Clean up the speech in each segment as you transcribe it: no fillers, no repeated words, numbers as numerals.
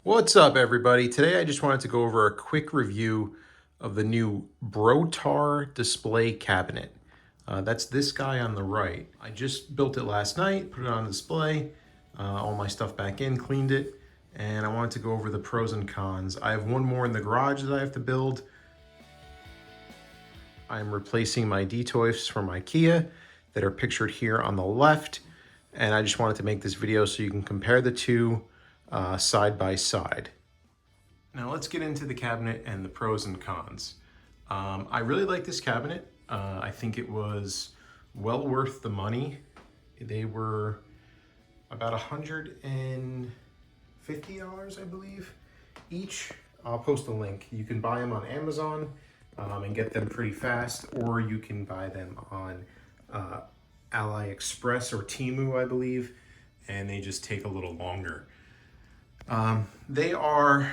What's up, everybody? Today I just wanted to go over a quick review of the new BROTTAR display cabinet. That's this guy on the right. I just built it last night, put it on display, all my stuff back in, cleaned it, and I wanted to go over the pros and cons. I have one more in the garage that I have to build. I'm replacing my Detolfs from IKEA that are pictured here on the left, and I just wanted to make this video so you can compare the two side by side. Now let's get into the cabinet and the pros and cons. I really like this cabinet. I think it was well worth the money. They were about $150, I believe, each. I'll post a link. You can buy them on Amazon and get them pretty fast, or you can buy them on AliExpress or Temu, I believe, and they just take a little longer. They are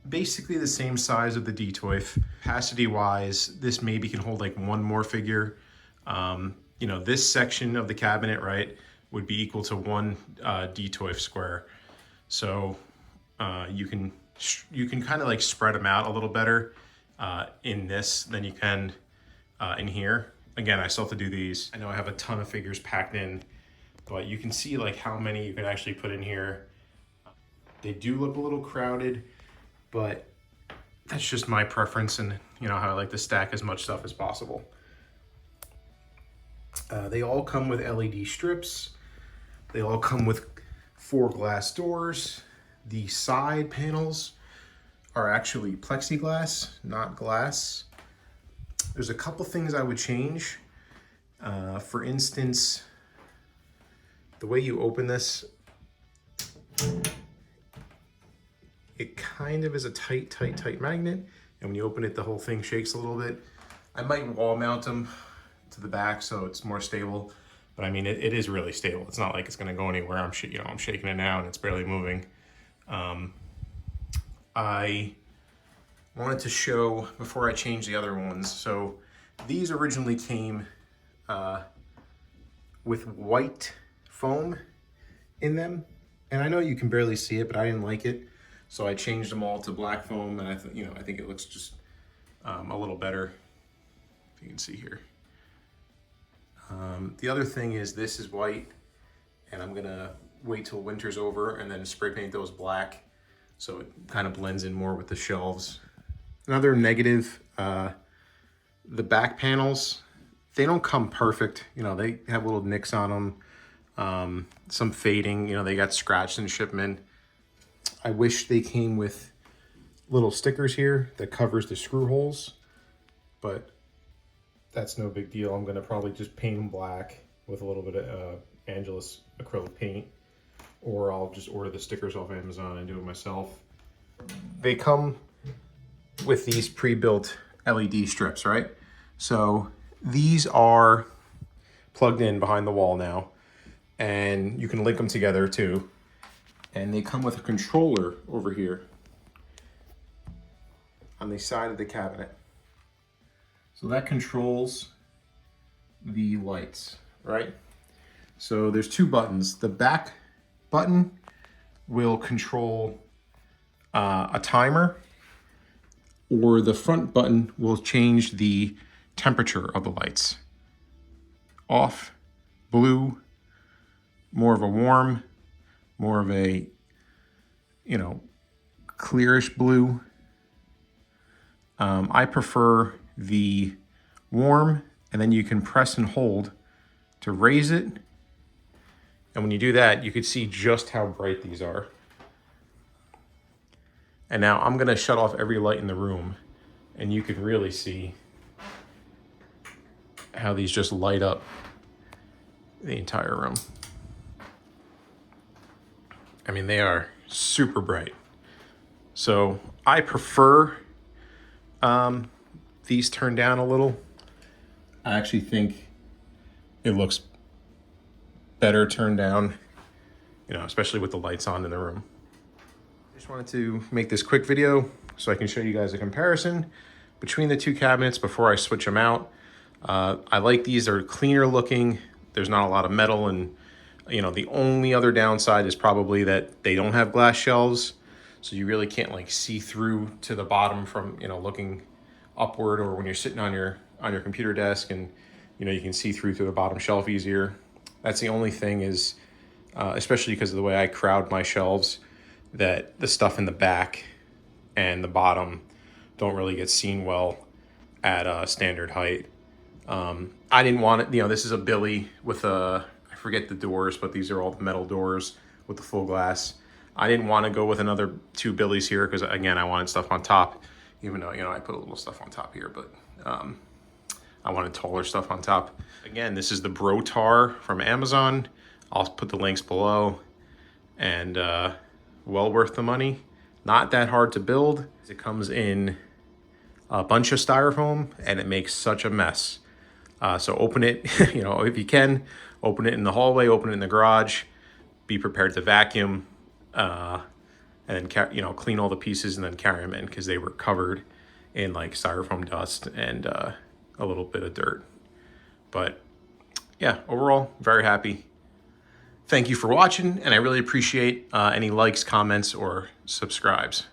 basically the same size of the Detolf. Capacity wise, this maybe can hold like one more figure. You know, this section of the cabinet, right, would be equal to one Detolf square. So you can kind of like spread them out a little better in this than you can in here. Again, I still have to do these. I know I have a ton of figures packed in, but you can see like how many you can actually put in here. They do look a little crowded, but that's just my preference, and you know how I like to stack as much stuff as possible. They all come with LED strips. They all come with 4 glass doors. The side panels are actually plexiglass, not glass. There's a couple things I would change. For instance, the way you open this, it kind of is a tight magnet, and when you open it, the whole thing shakes a little bit. I might wall mount them to the back so it's more stable, but I mean, it is really stable. It's not like it's gonna go anywhere. I'm shaking it now and it's barely moving. I wanted to show, before I change the other ones, so these originally came with white foam in them, and I know you can barely see it, but I didn't like it. So I changed them all to black foam, and I think it looks just a little better, if you can see here. The other thing is this is white, and I'm gonna wait till winter's over and then spray paint those black so it kind of blends in more with the shelves. Another negative, the back panels, they don't come perfect. You know, they have little nicks on them, some fading, you know, they got scratched in shipment. I wish they came with little stickers here that covers the screw holes, but that's no big deal. I'm gonna probably just paint them black with a little bit of Angelus acrylic paint, or I'll just order the stickers off Amazon and do it myself. They come with these pre-built LED strips, right? So these are plugged in behind the wall now, and you can link them together too. And they come with a controller over here on the side of the cabinet. So that controls the lights, right? So there's 2 buttons. The back button will control a timer, or the front button will change the temperature of the lights. Off, blue, more of a warm, more of a, you know, clearish blue. I prefer the warm, and then you can press and hold to raise it. And when you do that, you can see just how bright these are. And now I'm gonna shut off every light in the room, and you can really see how these just light up the entire room. I mean, they are super bright. So I prefer these turned down a little. I actually think it looks better turned down, you know, especially with the lights on in the room. I just wanted to make this quick video so I can show you guys a comparison between the 2 cabinets before I switch them out. I like these, they're cleaner looking. There's not a lot of metal, and you know, the only other downside is probably that they don't have glass shelves. So you really can't like see through to the bottom from, you know, looking upward, or when you're sitting on your computer desk and, you know, you can see through to the bottom shelf easier. That's the only thing is, especially because of the way I crowd my shelves, that the stuff in the back and the bottom don't really get seen well at a standard height. I didn't want it, you know, this is a Billy with I forget the doors, but these are all the metal doors with the full glass. I didn't want to go with another 2 Billies here because, again, I wanted stuff on top, even though, you know, I put a little stuff on top here, but I wanted taller stuff on top. Again, this is the BROTTAR from Amazon. I'll put the links below, and well worth the money. Not that hard to build. It comes in a bunch of styrofoam and it makes such a mess. So open it, you know, if you can, open it in the hallway, open it in the garage, be prepared to vacuum, and then, you know, clean all the pieces and then carry them in, because they were covered in like styrofoam dust and a little bit of dirt. But yeah, overall, very happy. Thank you for watching, and I really appreciate any likes, comments, or subscribes.